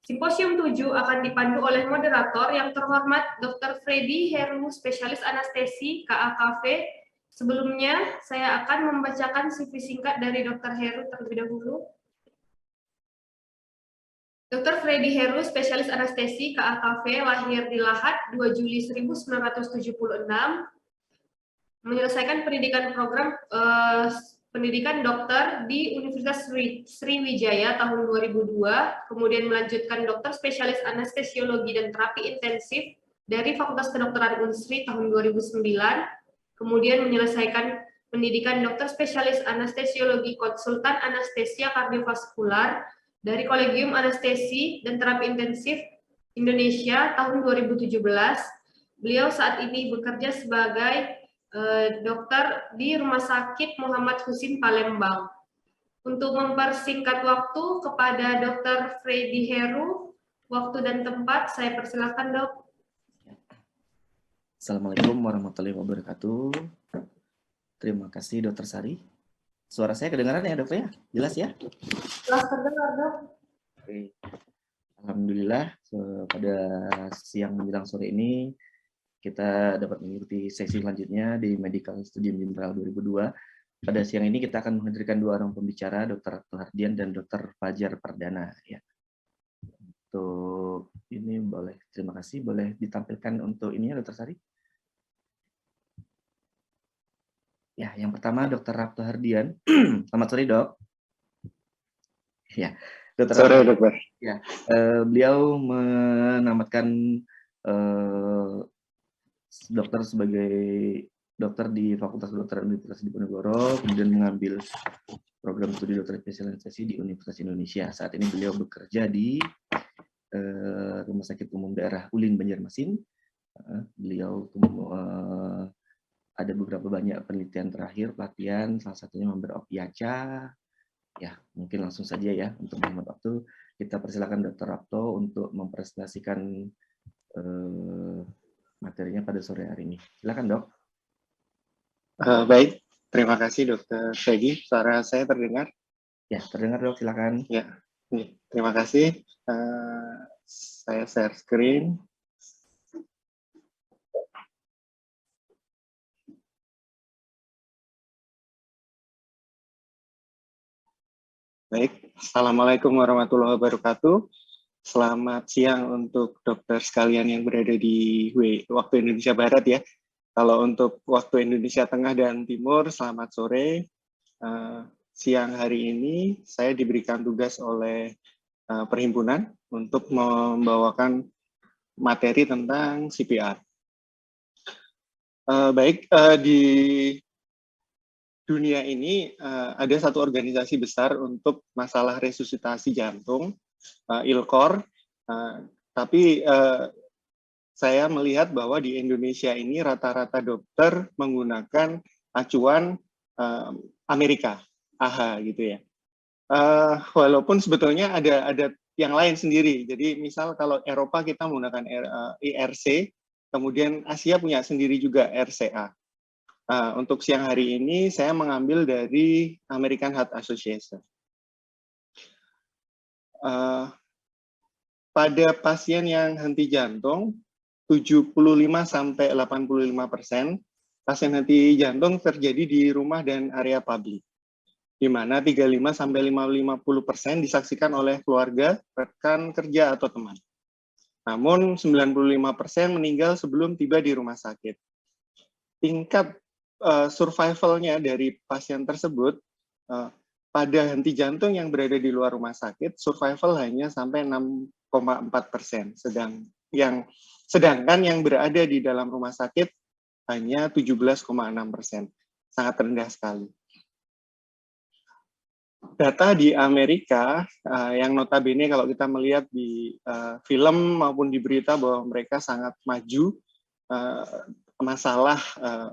Simposium 7 akan dipandu oleh moderator yang terhormat Dr. Freddy Heru, spesialis anestesi KAKV. Sebelumnya, saya akan membacakan CV singkat dari Dr. Heru terlebih dahulu. Dr. Freddy Heru, spesialis anestesi KAKV, lahir di Lahat 2 Juli 1976, menyelesaikan pendidikan dokter di Universitas Sriwijaya tahun 2002, kemudian melanjutkan dokter spesialis anestesiologi dan terapi intensif dari Fakultas Kedokteran Unsri tahun 2009, kemudian menyelesaikan pendidikan dokter spesialis anestesiologi konsultan anestesia kardiovaskular dari Kolegium Anestesi dan Terapi Intensif Indonesia tahun 2017. Beliau saat ini bekerja sebagai dokter di Rumah Sakit Muhammad Husin Palembang. Untuk mempersingkat waktu kepada Dr. Freddy Heru, waktu dan tempat saya persilakan, Dok. Assalamualaikum warahmatullahi wabarakatuh. Terima kasih Dr. Sari. Suara saya kedengaran ya, Dokter ya? Jelas ya? Jelas terdengar, Dok. Oke. Alhamdulillah pada siang menjelang sore ini kita dapat mengikuti sesi selanjutnya di Medical Studium General 2002. Pada siang ini kita akan menghadirkan dua orang pembicara, Dr. Hardian dan Dr. Fajar Pardana. Ya. Untuk ini boleh, terima kasih, boleh ditampilkan untuk ini ya, Dr. Sari. Ya, yang pertama Dr. Rapto Hardian. Selamat sore, Dok. Ya, Dr. Sore, Dokter. Ya, beliau menamatkan dokter sebagai dokter di Fakultas Kedokteran Universitas Diponegoro, kemudian mengambil program studi dokter spesialisasi di Universitas Indonesia. Saat ini beliau bekerja di Rumah Sakit Umum Daerah Ulin Banjarmasin. Beliau ada beberapa banyak penelitian terakhir, pelatihan, salah satunya member Opiaca. Ya, mungkin langsung saja ya, untuk menghemat waktu, kita persilakan Dr. Rapto untuk mempresentasikan materinya pada sore hari ini. Silakan, Dok. Baik, terima kasih Dr. Shaggy. Suara saya terdengar? Ya, terdengar, Dok. Silakan. Ya, terima kasih. Saya share screen. Baik, Assalamualaikum warahmatullahi wabarakatuh. Selamat siang untuk dokter sekalian yang berada di waktu Indonesia Barat ya. Kalau untuk waktu Indonesia Tengah dan Timur, selamat sore. Siang hari ini saya diberikan tugas oleh perhimpunan untuk membawakan materi tentang CPR. Di dunia ini ada satu organisasi besar untuk masalah resusitasi jantung, ILCOR, tapi saya melihat bahwa di Indonesia ini rata-rata dokter menggunakan acuan Amerika, AHA gitu ya. Walaupun sebetulnya ada yang lain sendiri. Jadi misal kalau Eropa kita menggunakan IRC, kemudian Asia punya sendiri juga RCA. Untuk siang hari ini saya mengambil dari American Heart Association. Pada pasien yang henti jantung, 75-85% pasien henti jantung terjadi di rumah dan area publik, di mana 35-50% disaksikan oleh keluarga, rekan kerja, atau teman. Namun 95% meninggal sebelum tiba di rumah sakit. Tingkat survivalnya dari pasien tersebut, pada henti jantung yang berada di luar rumah sakit, survival hanya sampai 6,4%, sedangkan yang berada di dalam rumah sakit hanya 17,6%, sangat rendah sekali. Data di Amerika, yang notabene kalau kita melihat di film maupun di berita bahwa mereka sangat maju masalah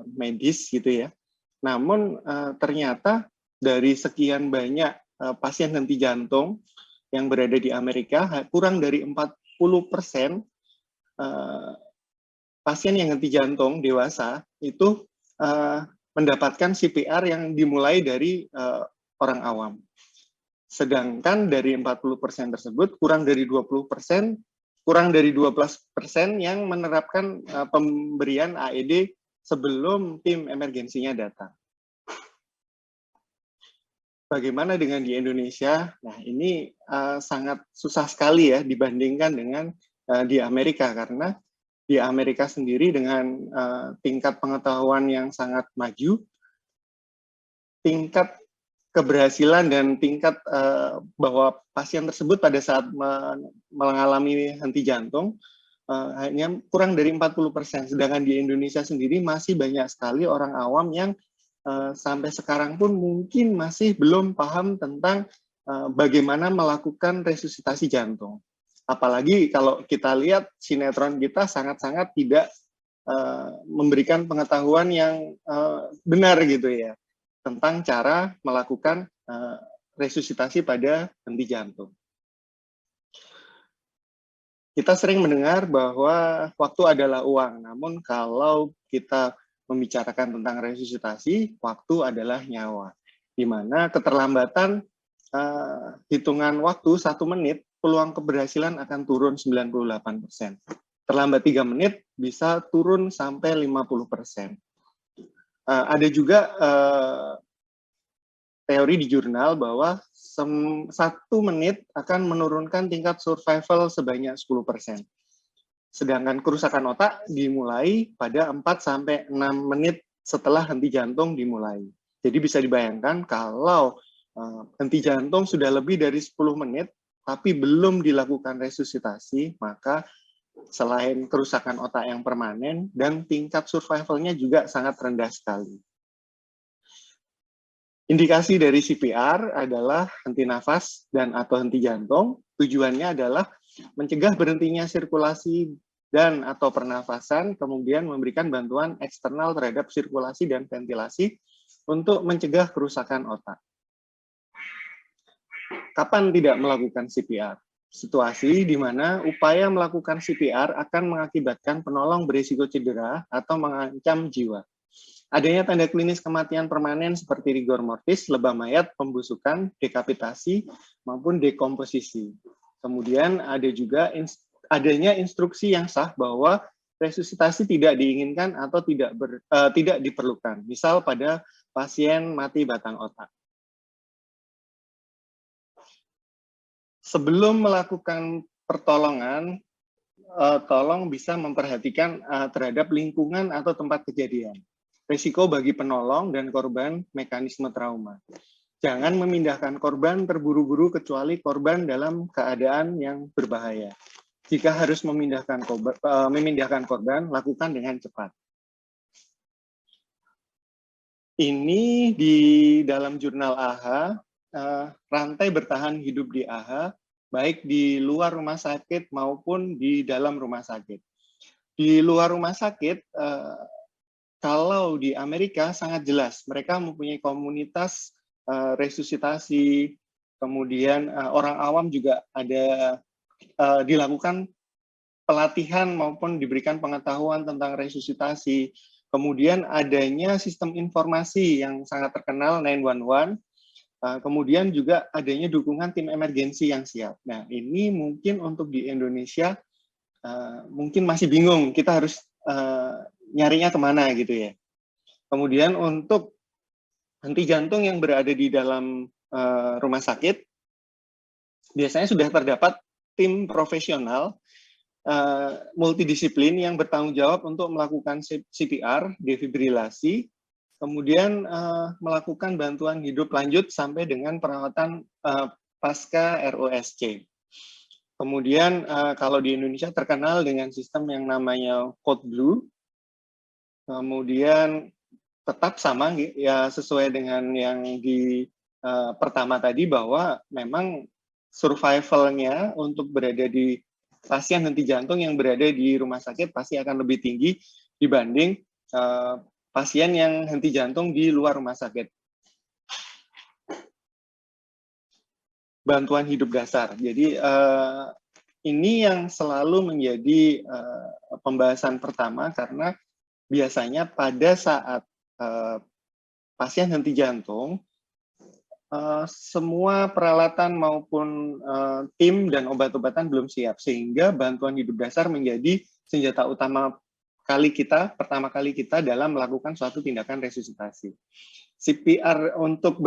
medis gitu ya. Namun ternyata dari sekian banyak pasien henti jantung yang berada di Amerika, kurang dari 40% pasien yang henti jantung dewasa itu mendapatkan CPR yang dimulai dari orang awam. Sedangkan dari 40% tersebut kurang dari 20%, kurang dari 12% yang menerapkan pemberian AED sebelum tim emergensinya datang. Bagaimana dengan di Indonesia? Nah, ini sangat susah sekali ya dibandingkan dengan di Amerika, karena di Amerika sendiri dengan tingkat pengetahuan yang sangat maju, tingkat keberhasilan dan tingkat bahwa pasien tersebut pada saat mengalami henti jantung hanya kurang dari 40%. Sedangkan di Indonesia sendiri masih banyak sekali orang awam yang sampai sekarang pun mungkin masih belum paham tentang bagaimana melakukan resusitasi jantung. Apalagi kalau kita lihat sinetron kita sangat-sangat tidak memberikan pengetahuan yang benar gitu ya, tentang cara melakukan resusitasi pada henti jantung. Kita sering mendengar bahwa waktu adalah uang, namun kalau kita membicarakan tentang resusitasi, waktu adalah nyawa. Di mana keterlambatan hitungan waktu 1 menit, peluang keberhasilan akan turun 98%. Terlambat 3 menit bisa turun sampai 50%. Ada juga teori di jurnal bahwa 1 menit akan menurunkan tingkat survival sebanyak 10%. Sedangkan kerusakan otak dimulai pada 4-6 menit setelah henti jantung dimulai. Jadi bisa dibayangkan kalau henti jantung sudah lebih dari 10 menit, tapi belum dilakukan resusitasi, maka selain kerusakan otak yang permanen, dan tingkat survival-nya juga sangat rendah sekali. Indikasi dari CPR adalah henti nafas dan atau henti jantung. Tujuannya adalah mencegah berhentinya sirkulasi dan atau pernafasan, kemudian memberikan bantuan eksternal terhadap sirkulasi dan ventilasi untuk mencegah kerusakan otak. Kapan tidak melakukan CPR? Situasi di mana upaya melakukan CPR akan mengakibatkan penolong berisiko cedera atau mengancam jiwa. Adanya tanda klinis kematian permanen seperti rigor mortis, lebam mayat, pembusukan, dekapitasi, maupun dekomposisi. Kemudian ada juga adanya instruksi yang sah bahwa resusitasi tidak diinginkan atau tidak diperlukan. Misal pada pasien mati batang otak. Sebelum melakukan pertolongan, tolong bisa memperhatikan terhadap lingkungan atau tempat kejadian. Risiko bagi penolong dan korban mekanisme trauma. Jangan memindahkan korban terburu-buru kecuali korban dalam keadaan yang berbahaya. Jika harus memindahkan korban, lakukan dengan cepat. Ini di dalam jurnal AHA, rantai bertahan hidup di AHA, baik di luar rumah sakit maupun di dalam rumah sakit. Di luar rumah sakit, kalau di Amerika sangat jelas, mereka mempunyai komunitas resusitasi, kemudian orang awam juga ada dilakukan pelatihan maupun diberikan pengetahuan tentang resusitasi. Kemudian adanya sistem informasi yang sangat terkenal 911, kemudian juga adanya dukungan tim emergensi yang siap. Nah, ini mungkin untuk di Indonesia mungkin masih bingung, kita harus nyarinya kemana gitu ya. Kemudian untuk henti jantung yang berada di dalam rumah sakit, biasanya sudah terdapat tim profesional multidisiplin yang bertanggung jawab untuk melakukan CPR, defibrilasi, kemudian melakukan bantuan hidup lanjut sampai dengan perawatan pasca ROSC. Kemudian kalau di Indonesia terkenal dengan sistem yang namanya Code Blue. Kemudian tetap sama ya, sesuai dengan yang di pertama tadi, bahwa memang survivalnya untuk berada di pasien henti jantung yang berada di rumah sakit pasti akan lebih tinggi dibanding pasien yang henti jantung di luar rumah sakit. Bantuan hidup dasar. Jadi ini yang selalu menjadi pembahasan pertama, karena biasanya pada saat pasien henti jantung, semua peralatan maupun tim dan obat-obatan belum siap, sehingga bantuan hidup dasar menjadi senjata utama pertama kali kita dalam melakukan suatu tindakan resusitasi. CPR untuk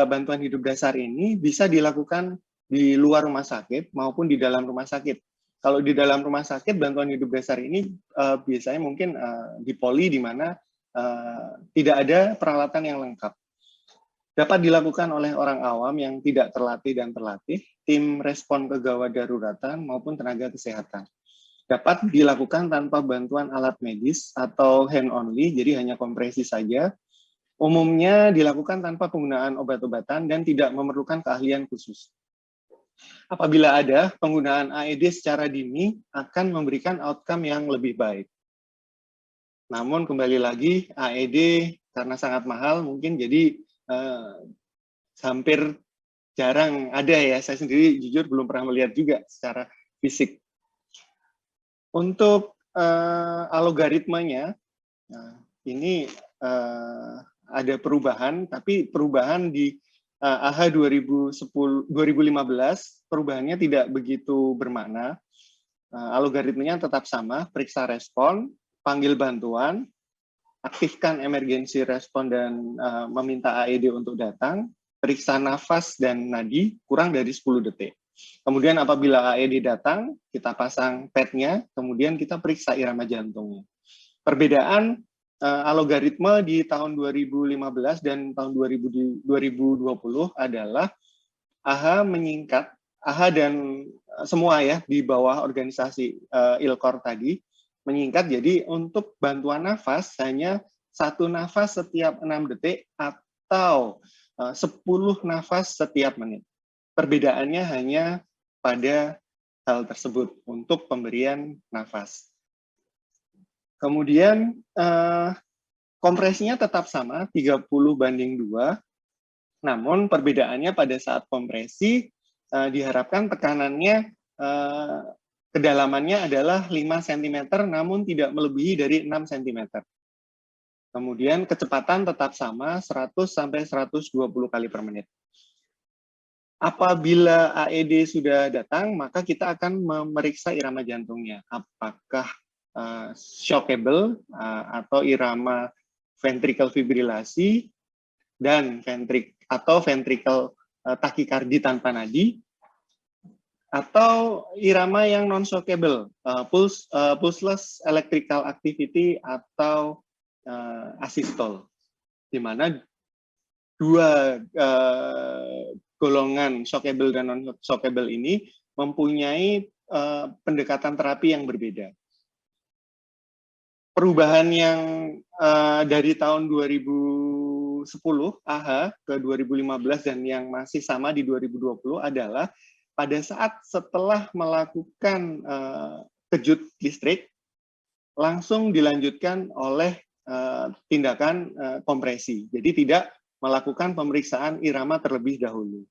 bantuan hidup dasar ini bisa dilakukan di luar rumah sakit maupun di dalam rumah sakit. Kalau di dalam rumah sakit, bantuan hidup dasar ini biasanya mungkin di poli di mana tidak ada peralatan yang lengkap. Dapat dilakukan oleh orang awam yang tidak terlatih dan terlatih, tim respon kegawat daruratan maupun tenaga kesehatan. Dapat dilakukan tanpa bantuan alat medis atau hand only, jadi hanya kompresi saja. Umumnya dilakukan tanpa penggunaan obat-obatan dan tidak memerlukan keahlian khusus. Apabila ada, penggunaan AED secara dini akan memberikan outcome yang lebih baik. Namun kembali lagi, AED karena sangat mahal mungkin jadi hampir jarang ada ya. Saya sendiri jujur belum pernah melihat juga secara fisik. Untuk algoritmanya, ini ada perubahan, tapi perubahan di AHA 2015, perubahannya tidak begitu bermakna. Algoritmenya tetap sama, periksa respon, panggil bantuan, aktifkan emergency respon dan meminta AED untuk datang, periksa nafas dan nadi kurang dari 10 detik. Kemudian apabila AED datang, kita pasang pad-nya, kemudian kita periksa irama jantungnya. Perbedaan algoritma di tahun 2015 dan tahun 2020 adalah AHA menyingkat, AHA dan semua ya di bawah organisasi ILCOR tadi menyingkat, jadi untuk bantuan nafas hanya 1 nafas setiap 6 detik atau 10 nafas setiap menit. Perbedaannya hanya pada hal tersebut untuk pemberian nafas. Kemudian kompresinya tetap sama 30:2, namun perbedaannya pada saat kompresi diharapkan tekanannya kedalamannya adalah 5 cm namun tidak melebihi dari 6 cm. Kemudian kecepatan tetap sama 100 sampai 120 kali per menit. Apabila AED sudah datang, maka kita akan memeriksa irama jantungnya. Apakah shockable atau irama ventricle fibrilasi dan ventricle takikardi tanpa nadi, atau irama yang non-shockable, pulseless electrical activity atau asystole, di mana dua golongan shockable dan non-shockable ini mempunyai pendekatan terapi yang berbeda. Perubahan yang dari tahun 2010 AHA ke 2015 dan yang masih sama di 2020 adalah pada saat setelah melakukan kejut listrik, langsung dilanjutkan oleh tindakan kompresi. Jadi tidak melakukan pemeriksaan irama terlebih dahulu.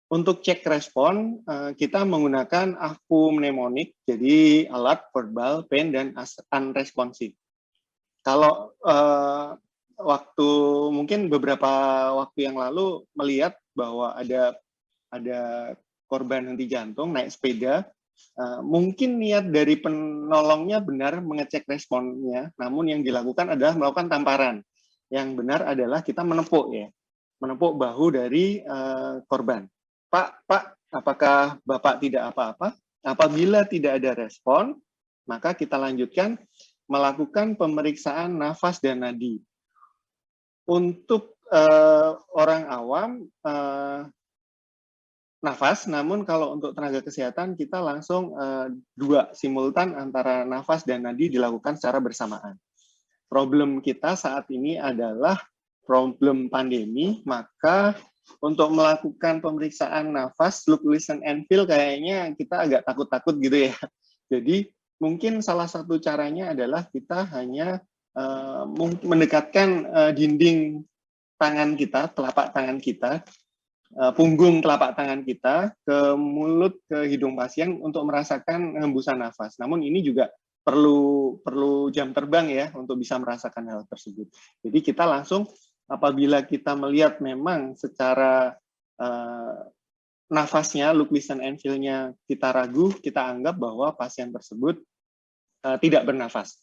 Untuk cek respon, kita menggunakan apomnemonik, jadi alat verbal, pain, dan unresponsive. Kalau mungkin beberapa waktu yang lalu melihat bahwa ada korban henti jantung naik sepeda, mungkin niat dari penolongnya benar mengecek responnya, namun yang dilakukan adalah melakukan tamparan. Yang benar adalah kita menepuk bahu dari korban. Pak, apakah Bapak tidak apa-apa? Apabila tidak ada respon, maka kita lanjutkan melakukan pemeriksaan nafas dan nadi. Untuk orang awam, nafas, namun kalau untuk tenaga kesehatan kita langsung dua simultan antara nafas dan nadi dilakukan secara bersamaan. Problem kita saat ini adalah problem pandemi, maka untuk melakukan pemeriksaan nafas, look, listen, and feel kayaknya kita agak takut-takut gitu ya. Jadi mungkin salah satu caranya adalah kita hanya mendekatkan dinding tangan kita, telapak tangan kita, punggung telapak tangan kita ke mulut, ke hidung pasien untuk merasakan hembusan nafas. Namun ini juga perlu jam terbang ya untuk bisa merasakan hal tersebut. Jadi kita langsung apabila kita melihat memang secara nafasnya, look, listen, and feel-nya kita ragu, kita anggap bahwa pasien tersebut tidak bernafas.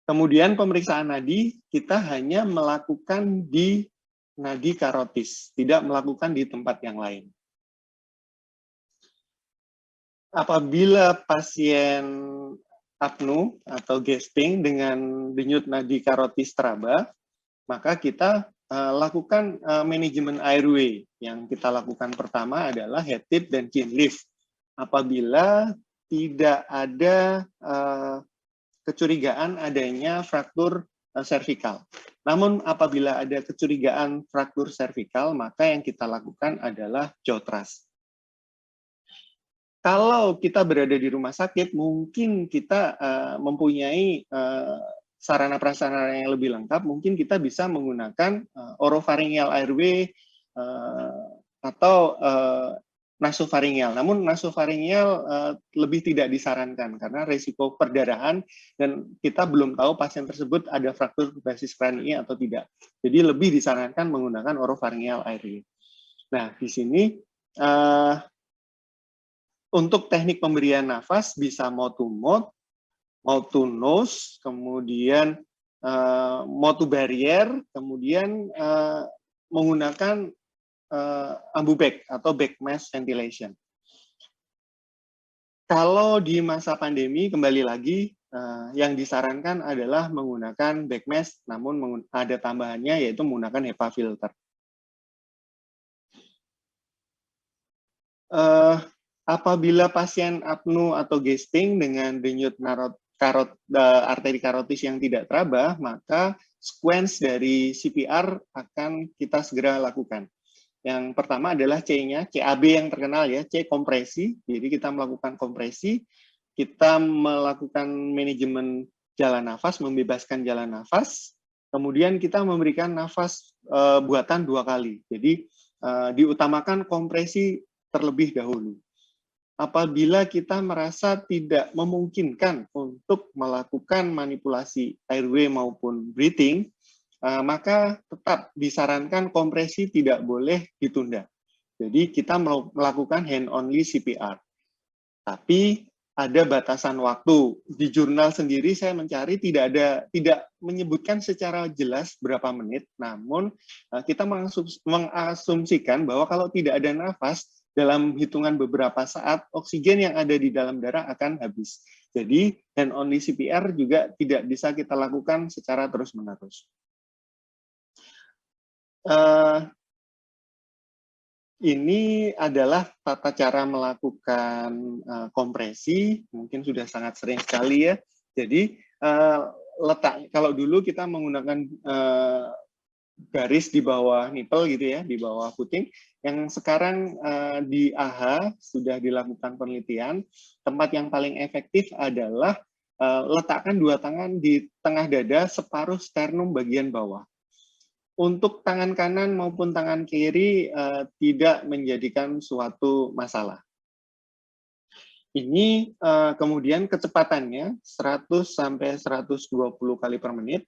Kemudian pemeriksaan nadi, kita hanya melakukan di nadi karotis, tidak melakukan di tempat yang lain. Apabila pasien apnu atau gasping dengan denyut nadi karotis teraba, maka kita lakukan manajemen airway. Yang kita lakukan pertama adalah head tip dan chin lift. Apabila tidak ada kecurigaan adanya fraktur servikal. Namun apabila ada kecurigaan fraktur servikal, maka yang kita lakukan adalah jaw thrust. Kalau kita berada di rumah sakit, mungkin kita mempunyai sarana prasarana yang lebih lengkap, mungkin kita bisa menggunakan oropharyngeal airway atau nasofaringeal. Namun nasofaringeal lebih tidak disarankan karena risiko perdarahan dan kita belum tahu pasien tersebut ada fraktur basis kranii atau tidak. Jadi lebih disarankan menggunakan oropharyngeal airway. Nah, di sini untuk teknik pemberian nafas bisa mouth to mouth, mouth to nose, kemudian mouth to barrier, kemudian menggunakan ambubek atau back mask ventilation. Kalau di masa pandemi, kembali lagi, yang disarankan adalah menggunakan back mask, namun ada tambahannya yaitu menggunakan HEPA filter. Apabila pasien apnu atau gasping dengan denyut arteri karotis yang tidak teraba, maka sequence dari CPR akan kita segera lakukan. Yang pertama adalah C-nya, CAB yang terkenal ya, C kompresi. Jadi kita melakukan kompresi, kita melakukan manajemen jalan nafas, membebaskan jalan nafas, kemudian kita memberikan nafas buatan 2 kali. Jadi diutamakan kompresi terlebih dahulu. Apabila kita merasa tidak memungkinkan untuk melakukan manipulasi airway maupun breathing, maka tetap disarankan kompresi tidak boleh ditunda. Jadi kita melakukan hand-only CPR. Tapi ada batasan waktu. Di jurnal sendiri saya mencari tidak menyebutkan secara jelas berapa menit, namun kita mengasumsikan bahwa kalau tidak ada nafas, dalam hitungan beberapa saat, oksigen yang ada di dalam darah akan habis. Jadi, hand-only CPR juga tidak bisa kita lakukan secara terus-menerus. Ini adalah tata cara melakukan kompresi, mungkin sudah sangat sering sekali ya. Jadi, kalau dulu kita menggunakan garis di bawah nipple gitu ya, di bawah puting. Yang sekarang di AHA sudah dilakukan penelitian, tempat yang paling efektif adalah letakkan 2 tangan di tengah dada separuh sternum bagian bawah. Untuk tangan kanan maupun tangan kiri tidak menjadikan suatu masalah. Ini kemudian kecepatannya 100 sampai 120 kali per menit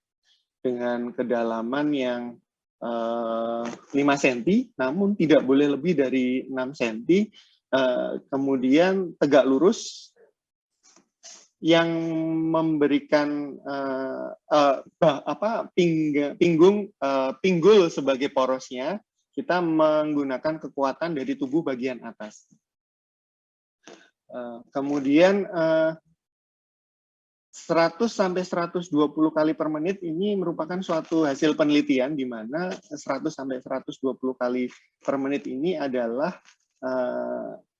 dengan kedalaman yang 5 cm, namun tidak boleh lebih dari 6 cm, kemudian tegak lurus, yang memberikan pinggul sebagai porosnya, kita menggunakan kekuatan dari tubuh bagian atas. Kemudian 100 sampai 120 kali per menit ini merupakan suatu hasil penelitian di mana 100 sampai 120 kali per menit ini adalah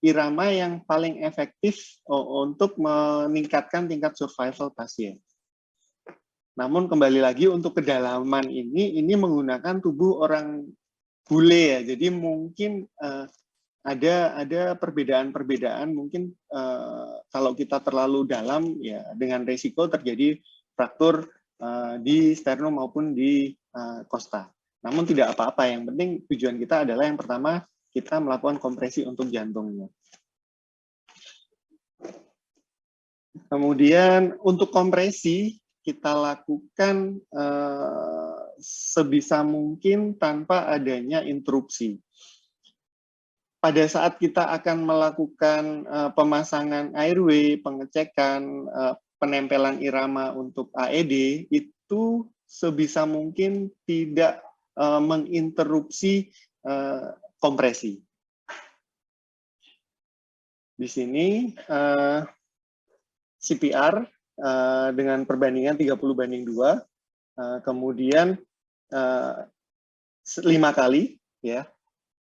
irama yang paling efektif untuk meningkatkan tingkat survival pasien. Namun kembali lagi untuk kedalaman ini menggunakan tubuh orang bule ya. Jadi mungkin ada perbedaan-perbedaan, mungkin kalau kita terlalu dalam ya dengan resiko terjadi fraktur di sternum maupun di kosta. Namun tidak apa-apa, yang penting tujuan kita adalah yang pertama kita melakukan kompresi untuk jantungnya. Kemudian untuk kompresi kita lakukan sebisa mungkin tanpa adanya interupsi. Pada saat kita akan melakukan pemasangan airway, pengecekan, penempelan irama untuk AED, itu sebisa mungkin tidak menginterupsi kompresi. Di sini CPR dengan perbandingan 30:2, kemudian 5 kali, ya,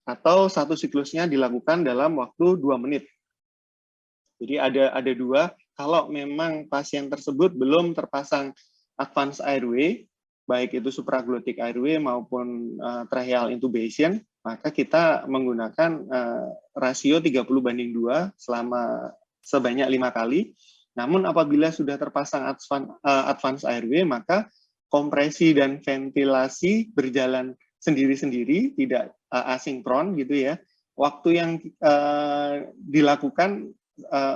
atau satu siklusnya dilakukan dalam waktu 2 menit. Jadi ada dua. Kalau memang pasien tersebut belum terpasang advance airway, baik itu supraglottic airway maupun tracheal intubation, maka kita menggunakan rasio 30:2 sebanyak 5 kali. Namun apabila sudah terpasang advance airway, maka kompresi dan ventilasi berjalan sendiri-sendiri, tidak asinkron gitu ya. Waktu yang dilakukan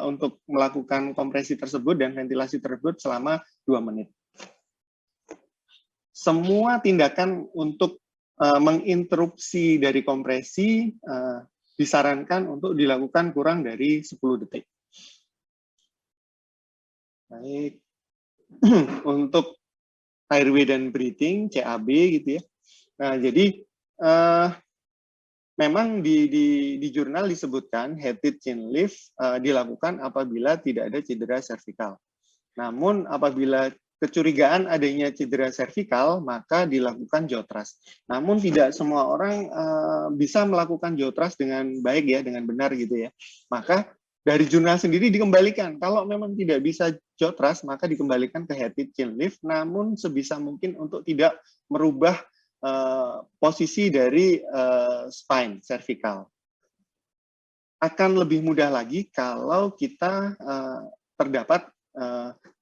untuk melakukan kompresi tersebut dan ventilasi tersebut selama 2 menit. Semua tindakan untuk menginterupsi dari kompresi disarankan untuk dilakukan kurang dari 10 detik. Baik, untuk airway dan breathing, CAB gitu ya. Nah, jadi memang di jurnal disebutkan head-to chin lift dilakukan apabila tidak ada cedera servikal. Namun apabila kecurigaan adanya cedera servikal, maka dilakukan jaw thrust. Namun tidak semua orang bisa melakukan jaw thrust dengan baik ya, dengan benar gitu ya. Maka dari jurnal sendiri dikembalikan. Kalau memang tidak bisa jaw thrust, maka dikembalikan ke head chin lift. Namun sebisa mungkin untuk tidak merubah posisi dari spine cervical. Akan lebih mudah lagi kalau kita terdapat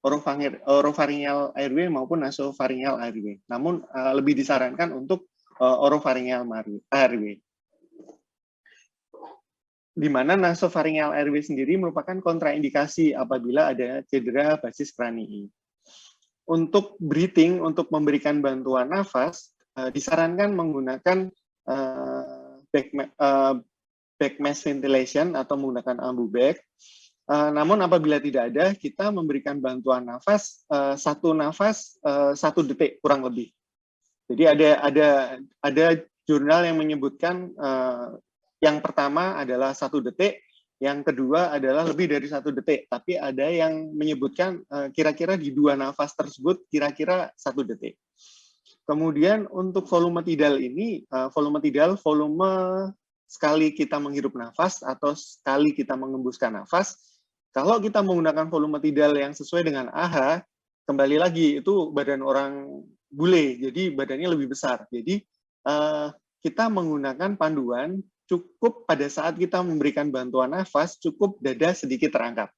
oropharyngeal airway maupun nasopharyngeal airway. Namun lebih disarankan untuk oropharyngeal airway. Di mana nasopharyngeal airway sendiri merupakan kontraindikasi apabila ada cedera basis kranii. Untuk breathing, untuk memberikan bantuan nafas, disarankan menggunakan back mask ventilation atau menggunakan ambu bag. Namun apabila tidak ada, kita memberikan bantuan nafas, satu nafas 1 detik kurang lebih. Jadi ada jurnal yang menyebutkan yang pertama adalah 1 detik, yang kedua adalah lebih dari 1 detik. Tapi ada yang menyebutkan kira-kira di 2 nafas tersebut kira-kira 1 detik. Kemudian untuk volume tidal ini, volume sekali kita menghirup nafas atau sekali kita mengembuskan nafas. Kalau kita menggunakan volume tidal yang sesuai dengan AHA, kembali lagi itu badan orang bule, jadi badannya lebih besar. Jadi kita menggunakan panduan cukup pada saat kita memberikan bantuan nafas, cukup dada sedikit terangkat.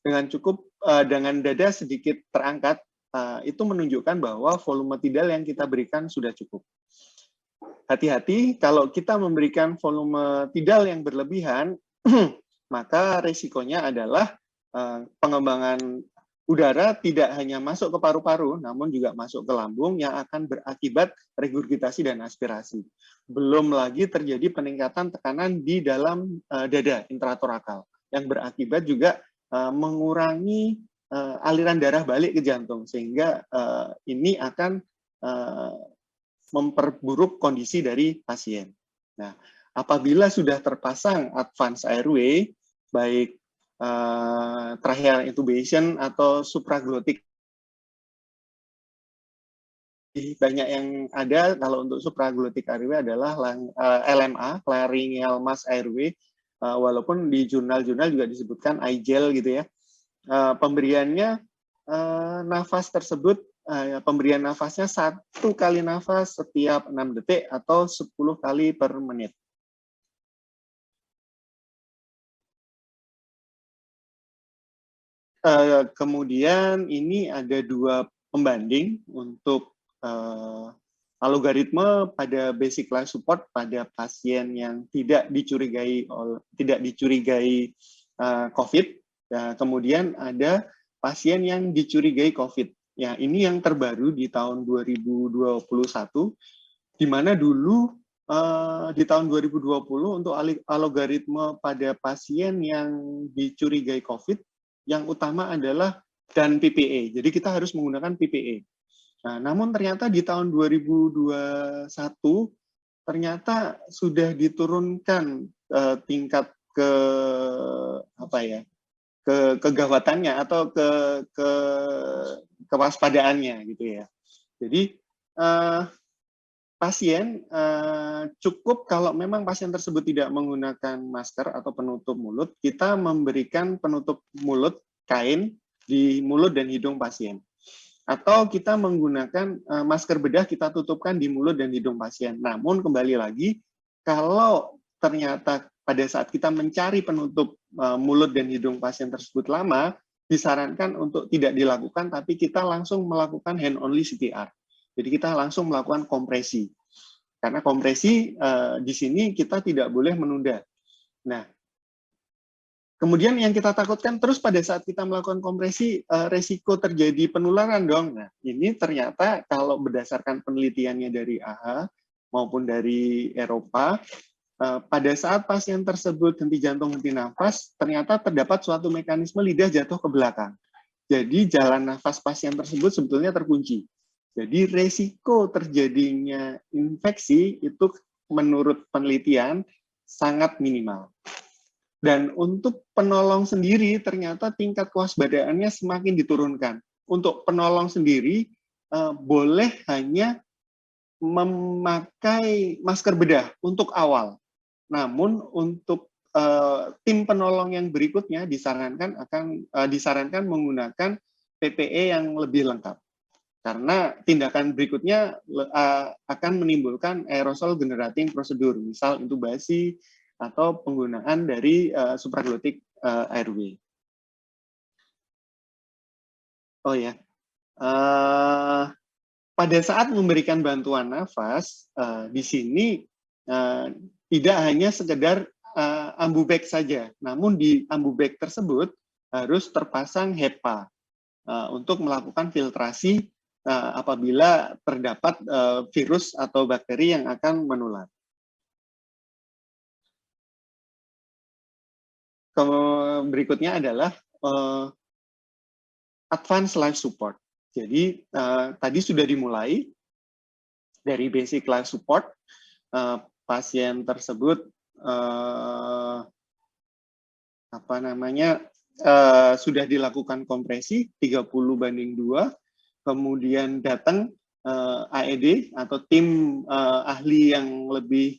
Dengan dada sedikit terangkat, itu menunjukkan bahwa volume tidal yang kita berikan sudah cukup. Hati-hati kalau kita memberikan volume tidal yang berlebihan, maka resikonya adalah pengembangan udara tidak hanya masuk ke paru-paru, namun juga masuk ke lambung yang akan berakibat regurgitasi dan aspirasi. Belum lagi terjadi peningkatan tekanan di dalam dada intratorakal, yang berakibat juga mengurangi aliran darah balik ke jantung, sehingga ini akan memperburuk kondisi dari pasien. Nah, apabila sudah terpasang advance airway, baik tracheal intubation atau supraglottic, banyak yang ada. Kalau untuk supraglottic airway adalah LMA, laryngeal mask airway, walaupun di jurnal-jurnal juga disebutkan IGEL gitu ya. Pemberiannya nafas tersebut, pemberian nafasnya 1 kali nafas setiap 6 detik atau 10 kali per menit. Kemudian ini ada 2 pembanding untuk algoritma pada basic life support pada pasien yang tidak dicurigai COVID. Kemudian ada pasien yang dicurigai COVID. Ya, ini yang terbaru di tahun 2021, di mana dulu di tahun 2020 untuk algoritma pada pasien yang dicurigai COVID, yang utama adalah dan PPE. Jadi kita harus menggunakan PPE. Nah, namun ternyata di tahun 2021 ternyata sudah diturunkan tingkat kegawatannya atau kewaspadaannya gitu ya. Jadi pasien cukup kalau memang pasien tersebut tidak menggunakan masker atau penutup mulut, kita memberikan penutup mulut kain di mulut dan hidung pasien. Atau kita menggunakan masker bedah kita tutupkan di mulut dan hidung pasien. Namun kembali lagi, kalau ternyata pada saat kita mencari penutup mulut dan hidung pasien tersebut lama, disarankan untuk tidak dilakukan, tapi kita langsung melakukan hand-only CPR. Jadi kita langsung melakukan kompresi. Karena kompresi di sini kita tidak boleh menunda. Nah, kemudian yang kita takutkan terus pada saat kita melakukan kompresi, resiko terjadi penularan dong. Nah, ini ternyata kalau berdasarkan penelitiannya dari AHA maupun dari Eropa, pada saat pasien tersebut henti jantung, henti nafas, ternyata terdapat suatu mekanisme lidah jatuh ke belakang. Jadi jalan nafas pasien tersebut sebetulnya terkunci. Jadi resiko terjadinya infeksi itu menurut penelitian sangat minimal. Dan untuk penolong sendiri ternyata tingkat kewaspadaannya semakin diturunkan. Untuk penolong sendiri boleh hanya memakai masker bedah untuk awal. Namun untuk tim penolong yang berikutnya disarankan menggunakan PPE yang lebih lengkap. Karena tindakan berikutnya akan menimbulkan aerosol generating prosedur, misal intubasi atau penggunaan dari supraglotic airway. Oh ya, pada saat memberikan bantuan nafas, di sini tidak hanya sekedar ambu bag saja, namun di ambu bag tersebut harus terpasang HEPA untuk melakukan filtrasi apabila terdapat virus atau bakteri yang akan menular. Berikutnya adalah advanced life support. Jadi tadi sudah dimulai dari basic life support, pasien tersebut sudah dilakukan kompresi 30:2. Kemudian datang AED atau tim ahli yang lebih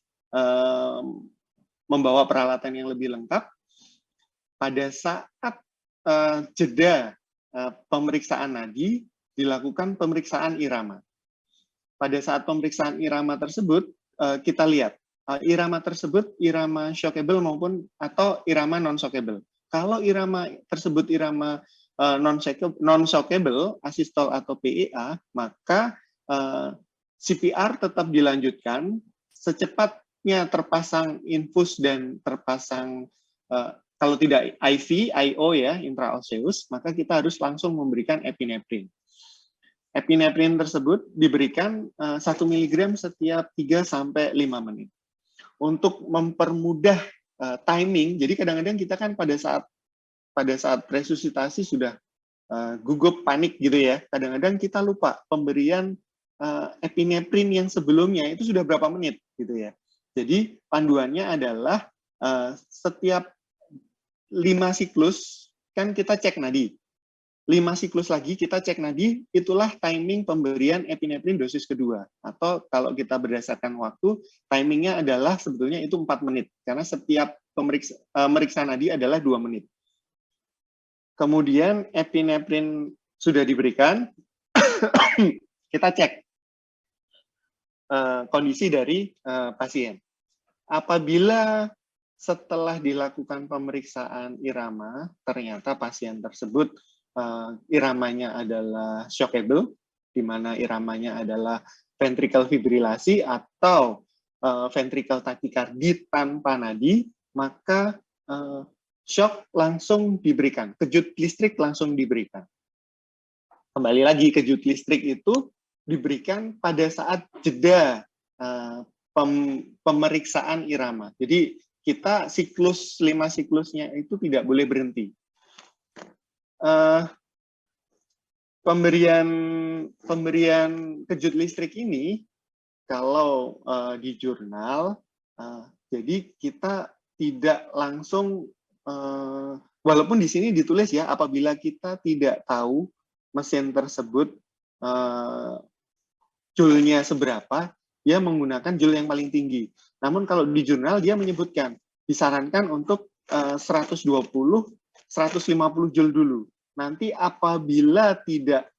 membawa peralatan yang lebih lengkap. Pada saat jeda pemeriksaan nadi, dilakukan pemeriksaan irama. Pada saat pemeriksaan irama tersebut, kita lihat irama tersebut irama shockable maupun atau irama non-shockable. Kalau irama tersebut irama non-shockable, asistol atau PEA, maka CPR tetap dilanjutkan secepatnya terpasang infus dan terpasang, kalau tidak IV, IO ya, intraosseous, maka kita harus langsung memberikan epinephrine. Epinephrine tersebut diberikan 1 mg setiap 3-5 menit. Untuk mempermudah timing, jadi kadang-kadang kita kan pada saat resusitasi sudah gugup, panik gitu ya. Kadang-kadang kita lupa pemberian epinephrine yang sebelumnya itu sudah berapa menit gitu ya. Jadi panduannya adalah setiap 5 siklus kan kita cek nadi. 5 siklus lagi kita cek nadi, itulah timing pemberian epinephrine dosis kedua. Atau kalau kita berdasarkan waktu, timingnya adalah sebetulnya itu 4 menit. Karena setiap meriksa nadi adalah 2 menit. Kemudian epinephrine sudah diberikan, kita cek kondisi dari pasien. Apabila setelah dilakukan pemeriksaan irama, ternyata pasien tersebut iramanya adalah shockable, di mana iramanya adalah ventricle fibrilasi atau ventricle tachycardia tanpa nadi, maka shock langsung diberikan, kejut listrik langsung diberikan. kembali lagi kejut listrik itu diberikan pada saat jeda pemeriksaan irama. Jadi kita siklus 5 siklusnya itu tidak boleh berhenti. Pemberian kejut listrik ini kalau di jurnal, jadi kita tidak langsung, walaupun di sini ditulis ya, apabila kita tidak tahu mesin tersebut joule-nya seberapa, dia menggunakan joule yang paling tinggi. Namun kalau di jurnal dia menyebutkan disarankan untuk 120, 150 joule dulu. Nanti apabila tidak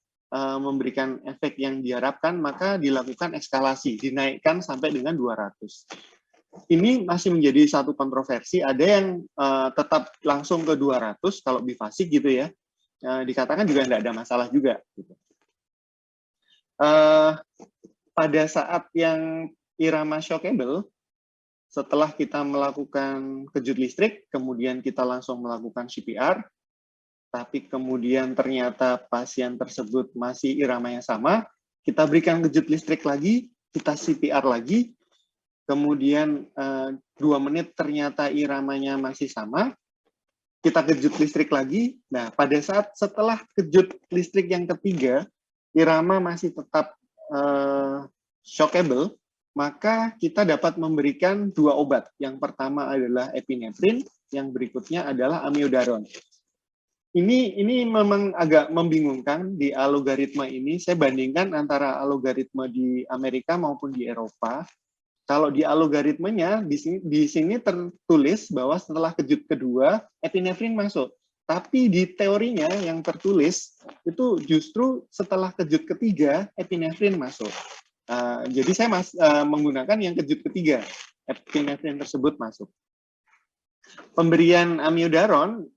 memberikan efek yang diharapkan, maka dilakukan eskalasi, dinaikkan sampai dengan 200. Ini masih menjadi satu kontroversi. Ada yang tetap langsung ke 200 kalau bifasik gitu ya. Dikatakan juga tidak ada masalah juga. Gitu. Pada saat yang irama shockable, setelah kita melakukan kejut listrik, kemudian kita langsung melakukan CPR, tapi kemudian ternyata pasien tersebut masih irama yang sama, kita berikan kejut listrik lagi, kita CPR lagi, kemudian 2 menit ternyata iramanya masih sama, kita kejut listrik lagi. Nah, pada saat setelah kejut listrik yang ketiga, irama masih tetap shockable, maka kita dapat memberikan 2 obat. Yang pertama adalah epinefrin, yang berikutnya adalah amiodaron. Ini memang agak membingungkan di algoritma ini. Saya bandingkan antara algoritma di Amerika maupun di Eropa. Kalau di algoritmanya, di sini tertulis bahwa setelah kejut kedua, epinefrin masuk. Tapi di teorinya yang tertulis, itu justru setelah kejut ketiga, epinefrin masuk. Jadi saya menggunakan yang kejut ketiga, epinefrin tersebut masuk. Pemberian amiodaron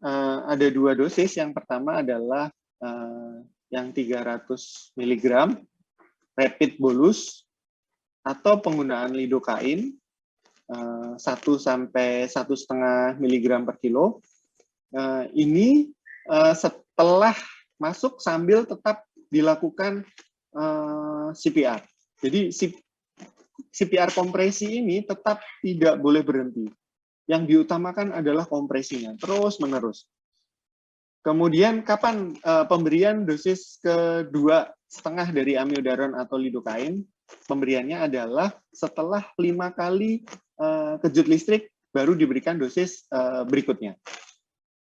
ada 2 dosis. Yang pertama adalah yang 300 mg, rapid bolus, atau penggunaan lidokain 1 sampai 1,5 mg per kilo. Ini setelah masuk sambil tetap dilakukan CPR. Jadi CPR kompresi ini tetap tidak boleh berhenti. Yang diutamakan adalah kompresinya, terus-menerus. Kemudian kapan pemberian dosis kedua setengah dari amiodaron atau lidokain? Pemberiannya adalah setelah 5 kali kejut listrik baru diberikan dosis berikutnya.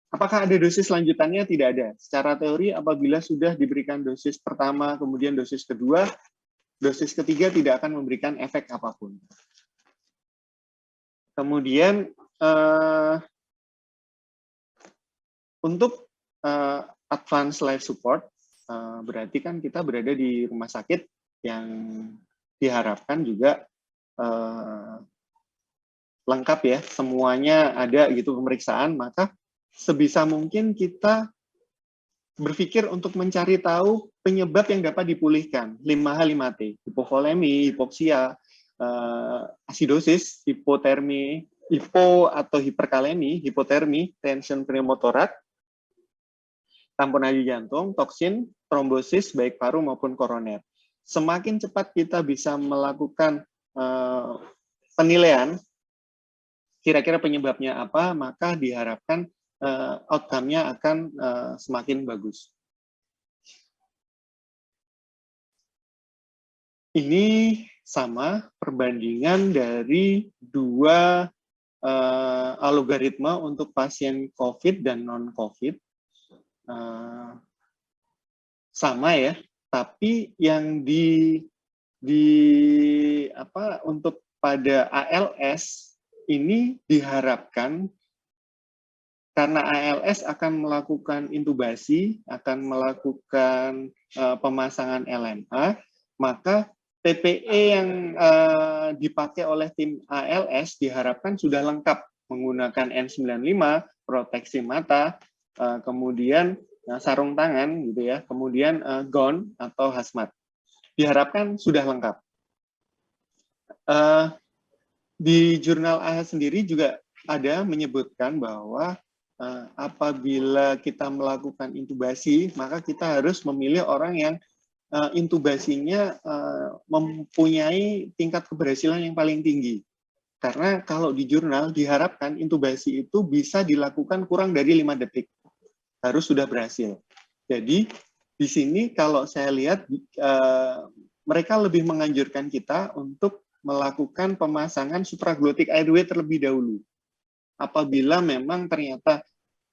Apakah ada dosis lanjutannya? Tidak ada. Secara teori, apabila sudah diberikan dosis pertama, kemudian dosis kedua, dosis ketiga tidak akan memberikan efek apapun. Kemudian, untuk advanced life support, berarti kan kita berada di rumah sakit yang diharapkan juga lengkap ya, semuanya ada gitu pemeriksaan, maka sebisa mungkin kita berpikir untuk mencari tahu penyebab yang dapat dipulihkan. 5H, 5T, hipovolemi, hipoksia, asidosis, hipotermi, hipo atau hiperkalemi, hipotermi, tension pneumotorak, tamponadi jantung, toksin, trombosis, baik paru maupun koroner. Semakin cepat kita bisa melakukan penilaian, kira-kira penyebabnya apa, maka diharapkan outcome-nya akan semakin bagus. Ini sama perbandingan dari 2 algoritma untuk pasien COVID dan non-COVID. Sama ya, tapi yang untuk pada ALS ini diharapkan karena ALS akan melakukan intubasi, akan melakukan pemasangan LMA, maka TPE yang dipakai oleh tim ALS diharapkan sudah lengkap menggunakan N95, proteksi mata, kemudian sarung tangan, gitu ya, kemudian gown atau hazmat. Diharapkan sudah lengkap. Di jurnal AHA sendiri juga ada menyebutkan bahwa apabila kita melakukan intubasi, maka kita harus memilih orang yang intubasinya mempunyai tingkat keberhasilan yang paling tinggi. Karena kalau di jurnal diharapkan intubasi itu bisa dilakukan kurang dari 5 detik. Harus sudah berhasil. Jadi di sini kalau saya lihat mereka lebih menganjurkan kita untuk melakukan pemasangan supraglottic airway terlebih dahulu. Apabila memang ternyata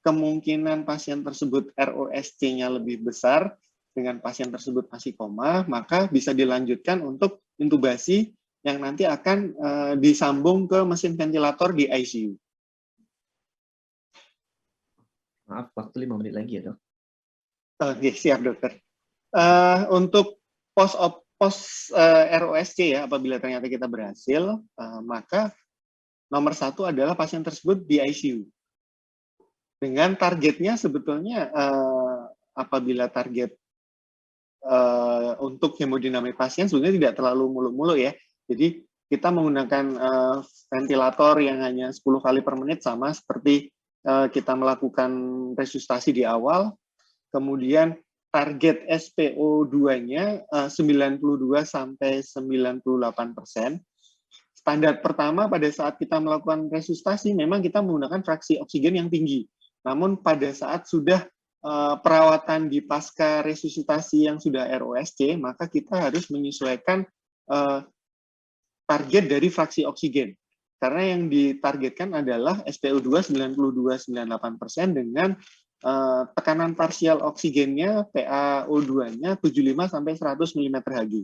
kemungkinan pasien tersebut ROSC-nya lebih besar, dengan pasien tersebut masih koma, maka bisa dilanjutkan untuk intubasi yang nanti akan disambung ke mesin ventilator di ICU. Maaf, waktu 5 menit lagi ya, Dok. Oke, siap dokter. Untuk post ROSC ya, apabila ternyata kita berhasil, maka nomor 1 adalah pasien tersebut di ICU. Dengan targetnya sebetulnya apabila target untuk hemodinamik pasien sebenarnya tidak terlalu muluk-muluk ya. Jadi kita menggunakan ventilator yang hanya 10 kali per menit sama seperti kita melakukan resusitasi di awal. Kemudian target SpO2-nya 92 sampai 98%. Standar pertama pada saat kita melakukan resusitasi memang kita menggunakan fraksi oksigen yang tinggi. Namun pada saat sudah perawatan di pasca resusitasi yang sudah ROSC, maka kita harus menyesuaikan target dari fraksi oksigen. Karena yang ditargetkan adalah SpO2 92-98% dengan tekanan parsial oksigennya, PaO2-nya 75 sampai 100 mm/Hg.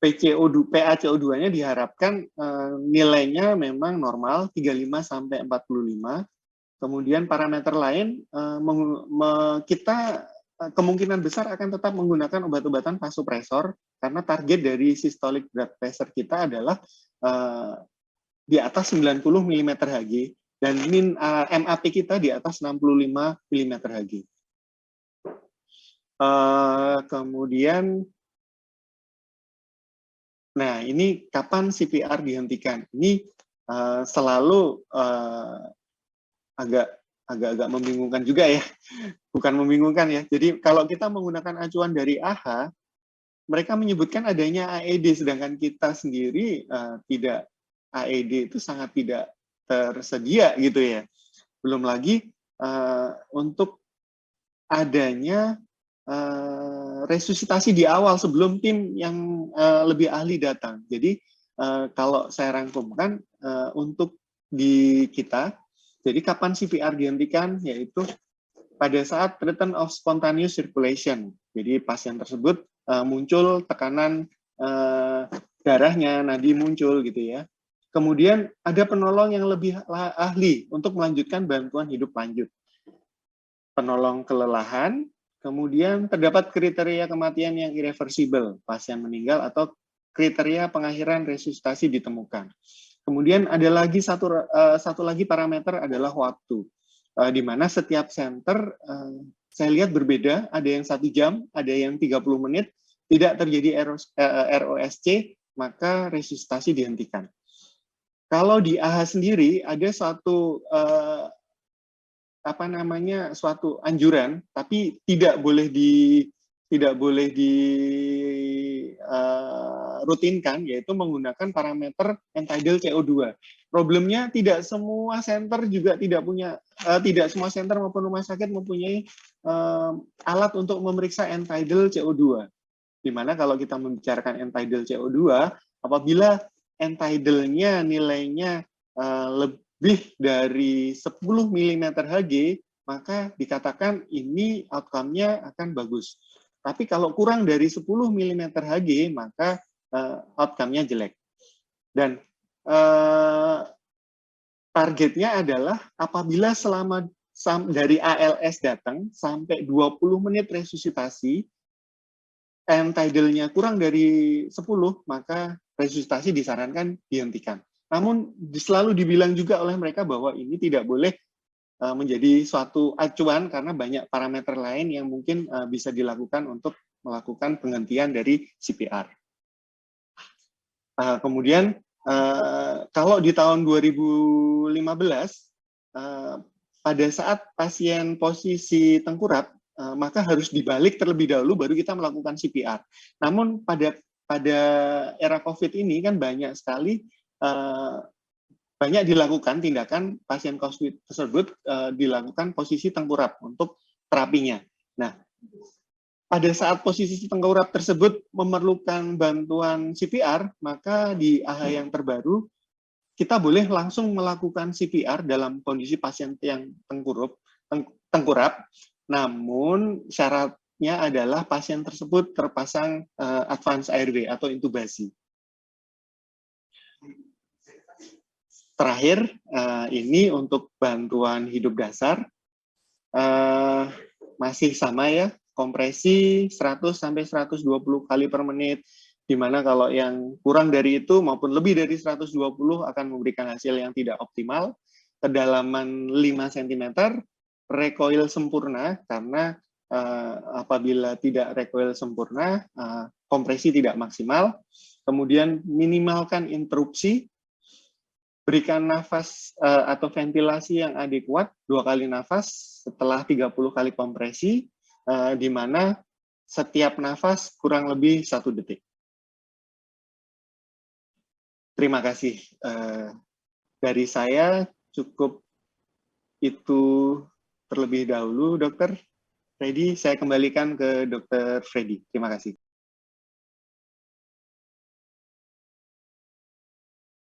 PaCO2-nya diharapkan nilainya memang normal 35 sampai 45. Kemudian parameter lain kita kemungkinan besar akan tetap menggunakan obat-obatan vasopresor karena target dari systolic blood pressure kita adalah di atas 90 mm/Hg dan MAP kita di atas 65 mm/Hg. Kemudian, nah ini kapan CPR dihentikan? Ini selalu agak membingungkan juga ya, bukan membingungkan ya. Jadi kalau kita menggunakan acuan dari AHA, mereka menyebutkan adanya AED, sedangkan kita sendiri tidak, AED itu sangat tidak tersedia gitu ya. Belum lagi untuk adanya resusitasi di awal sebelum tim yang lebih ahli datang. Jadi kalau saya rangkumkan untuk di kita, jadi kapan CPR dihentikan? Yaitu pada saat return of spontaneous circulation. Jadi pasien tersebut muncul tekanan darahnya, nadi muncul gitu ya. Kemudian ada penolong yang lebih ahli untuk melanjutkan bantuan hidup lanjut. Penolong kelelahan, kemudian terdapat kriteria kematian yang irreversible, pasien meninggal atau kriteria pengakhiran resusitasi ditemukan. Kemudian ada lagi satu lagi parameter adalah waktu, di mana setiap center saya lihat berbeda, ada yang 1 jam, ada yang 30 menit, tidak terjadi ROSC, maka resusitasi dihentikan. Kalau di AHA sendiri ada suatu suatu anjuran, tapi tidak boleh rutinkan, yaitu menggunakan parameter end-tidal CO2. Problemnya tidak semua center juga tidak semua center maupun rumah sakit mempunyai alat untuk memeriksa end-tidal CO2. Di mana kalau kita membicarakan end-tidal CO2, apabila end-tidal-nya nilainya lebih dari 10 mm/Hg, maka dikatakan ini outcome-nya akan bagus. Tapi kalau kurang dari 10 mm/Hg, maka outcome-nya jelek. Dan targetnya adalah apabila dari ALS datang sampai 20 menit resusitasi, end-tidal-nya kurang dari 10, maka resusitasi disarankan dihentikan. Namun selalu dibilang juga oleh mereka bahwa ini tidak boleh menjadi suatu acuan karena banyak parameter lain yang mungkin bisa dilakukan untuk melakukan penghentian dari CPR. Kemudian kalau di tahun 2015 pada saat pasien posisi tengkurap, maka harus dibalik terlebih dahulu baru kita melakukan CPR. Namun pada era COVID ini kan banyak sekali banyak dilakukan tindakan pasien COVID tersebut dilakukan posisi tengkurap untuk terapinya. Nah, pada saat posisi tengkurap tersebut memerlukan bantuan CPR, maka di AHA yang terbaru kita boleh langsung melakukan CPR dalam kondisi pasien yang tengkurap, namun syaratnya adalah pasien tersebut terpasang advance airway atau intubasi. Terakhir, ini untuk bantuan hidup dasar, masih sama ya, kompresi 100-120 kali per menit, di mana kalau yang kurang dari itu maupun lebih dari 120 akan memberikan hasil yang tidak optimal. Kedalaman 5 cm, recoil sempurna, karena apabila tidak recoil sempurna, kompresi tidak maksimal. Kemudian minimalkan interupsi, berikan nafas atau ventilasi yang adekuat 2 kali nafas setelah 30 kali kompresi, di mana setiap nafas kurang lebih 1 detik. Terima kasih. Dari saya cukup itu terlebih dahulu, Dokter Freddy. Saya kembalikan ke Dokter Freddy. Terima kasih.